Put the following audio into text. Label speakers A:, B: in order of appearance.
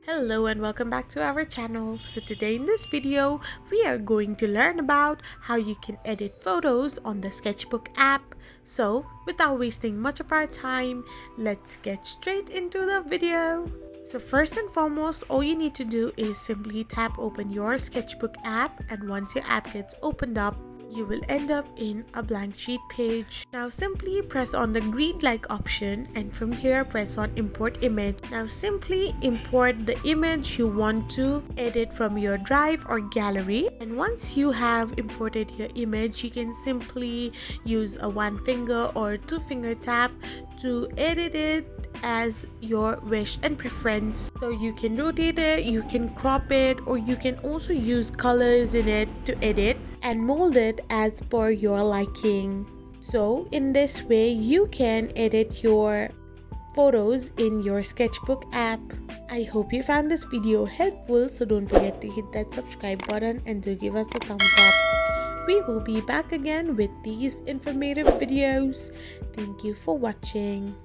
A: Hello and welcome back to our channel. So today in this video, we are going to learn about how you can edit photos on the Sketchbook app. So without wasting much of our time, let's get straight into the video. So first and foremost, all you need to do is simply tap open your Sketchbook app, and once your app gets opened up, you will end up in a blank sheet page. Now simply press on the grid-like option, and from here press on import image. Now simply import the image you want to edit from your drive or gallery, and once you have imported your image, you can simply use a one finger or two finger tap to edit it as your wish and preference. So you can rotate it, you can crop it, or you can also use colors in it to edit and mold it as per your liking. So in this way, you can edit your photos in your Sketchbook app. I hope you found this video helpful, so don't forget to hit that subscribe button and do give us a thumbs up. We will be back again with these informative videos. Thank you for watching.